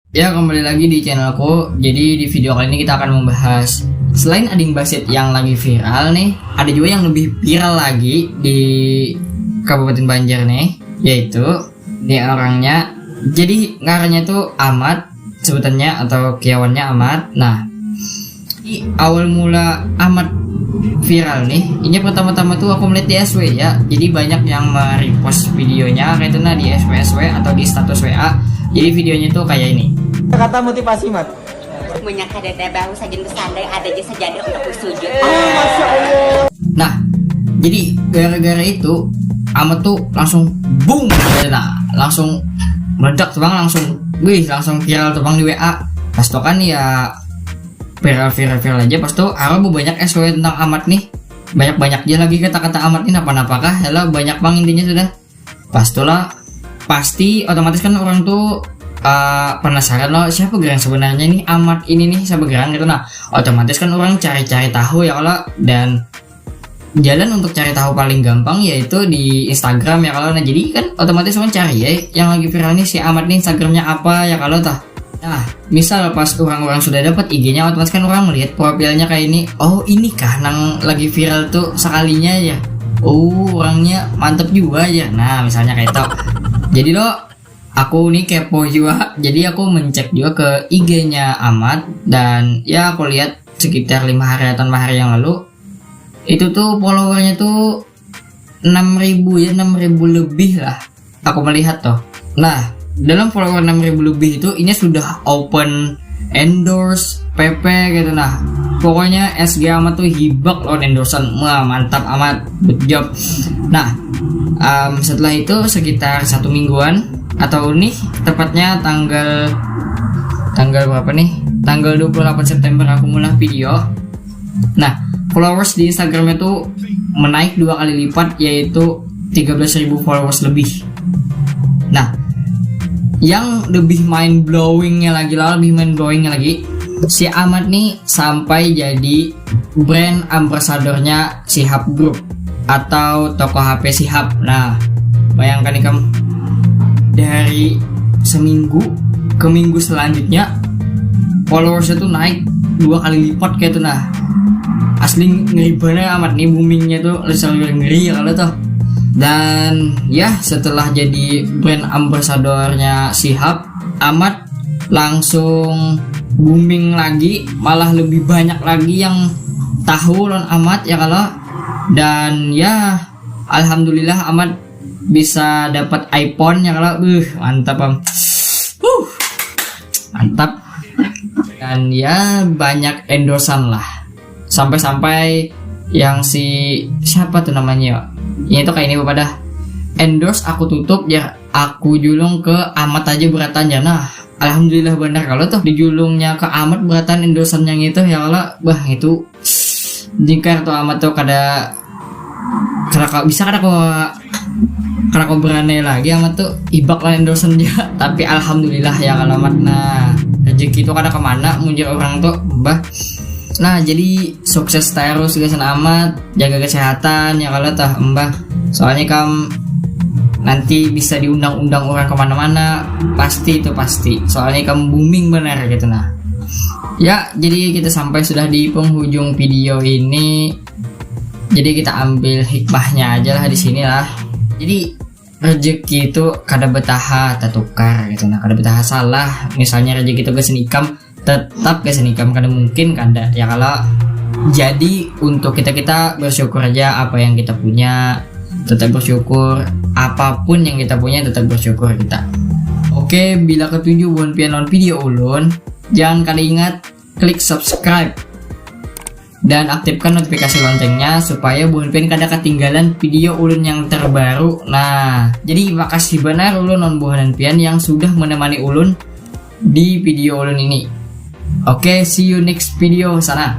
Ya, kembali lagi di channelku. Jadi di video kali ini kita akan membahas, selain Ading Basit yang lagi viral nih, ada juga yang lebih viral lagi di Kabupaten Banjar nih, yaitu dia orangnya. Jadi ngaranya tuh Ahmad sebutannya, atau kiawannya Ahmad. Nah, awal mula Ahmad viral nih, ini pertama-tama tuh aku melihat di SW ya. Jadi banyak yang merepost videonya kayak itu, nah, di SW atau di status WA. Jadi videonya tuh kayak ini. Kata motivasi, Mat. Punya kadete bahu sajen bersandai ada aja sajadah untuk bersujud. Masya Allah. Nah, jadi gara-gara itu Ahmad tuh langsung boom, nah, langsung meledak tuh bang, langsung viral tuh bang di WA. Pas tuh kan ya viral aja. Pas tuh Arabu banyak SW tentang Ahmad nih, banyak aja lagi kata-kata Ahmad ini apakah ya banyak bang intinya sudah. Pas tuh lah pasti otomatis kan orang tuh penasaran loh, siapa gerang sebenarnya nih Ahmad ini nih, siapa gerang gitu. Nah, otomatis kan orang cari-cari tahu ya kalau, dan jalan untuk cari tahu paling gampang yaitu di Instagram ya kalau. Nah, jadi kan otomatis orang cari ya yang lagi viral nih si Ahmad nih, Instagramnya apa ya kalau tah. Nah, misal pas orang-orang sudah dapat IG-nya, otomatis kan orang melihat profilnya kayak ini. Oh, ini kah nang lagi viral tuh sekalinya ya. Oh, orangnya mantep juga ya. Nah, misalnya kayak itu. Jadi lo, aku nih kepo juga. Jadi aku mencek juga ke IG-nya Ahmad, dan ya aku lihat sekitar 5 hari atau 4 hari yang lalu itu tuh followernya tuh 6.000 ya, 6.000 lebih lah aku melihat tuh. Nah, dalam follower 6.000 lebih itu ini sudah open endorse PP gitu. Nah, pokoknya SG Ahmad tuh hibak loh endorsean. Wah, mantap Ahmad, good job. Nah, setelah itu sekitar 1 mingguan, atau nih tepatnya tanggal berapa nih, tanggal 28 September aku mulai video. Nah, followers di Instagramnya tuh menaik 2 kali lipat, yaitu 13.000 followers lebih. Nah, yang lebih mind blowingnya lagi, si Ahmad nih sampai jadi brand ambassadornya Sihab Group atau toko HP Sihab. Nah, bayangkan nih kamu, dari seminggu ke minggu selanjutnya followersnya tuh naik 2 kali lipat kayak tuh. Nah, asli ngeri banget Ahmad nih, boomingnya tuh lebih ngeri ya kalau tuh. Dan ya, setelah jadi brand ambassadornya Sihab, Ahmad langsung booming lagi, malah lebih banyak lagi yang tahu lon Ahmad ya kalau. Dan ya, alhamdulillah Ahmad bisa dapat iPhone ya kalau. Mantap bang. Mantap. Dan ya banyak endorsan lah, sampai yang si siapa tuh namanya, ini tuh kayak ini pada endorse aku tutup ya, aku julung ke Ahmad aja beratannya. Nah, alhamdulillah benar kalau tuh dijulungnya ke Ahmad beratan endorsan yang itu ya kalau. Bah, itu jika tuh Ahmad tuh kada bisa kau berani lagi Ahmad tuh ibak lah endorsan dia. Tapi alhamdulillah ya kalau Ahmad. Nah, rezeki itu kada kemana munjir orang tuh bah. Nah, jadi sukses terus guys Ahmad, jaga kesehatan ya kalau tah mbah. Soalnya kamu nanti bisa diundang-undang orang kemana-mana, pasti. Soalnya kamu booming benar gitu. Nah, ya jadi kita sampai sudah di penghujung video ini. Jadi kita ambil hikmahnya aja lah di sini lah. Jadi rezeki itu kada betaha tertukar gitu. Nah, kada betaha salah. Misalnya rezeki itu kesenikam, tetap kesenikam, kada mungkin kada ya kalau. Jadi untuk kita bersyukur aja apa yang kita punya, tetap bersyukur. Apapun yang kita punya tetap bersyukur kita. Oke, bila ketujuh buan pianon video ulun, jangan kada ingat klik subscribe dan aktifkan notifikasi loncengnya supaya buan pian kada ketinggalan video ulun yang terbaru. Nah, jadi makasih benar ulun non buanan pian yang sudah menemani ulun di video ulun ini. Oke, see you next video sana.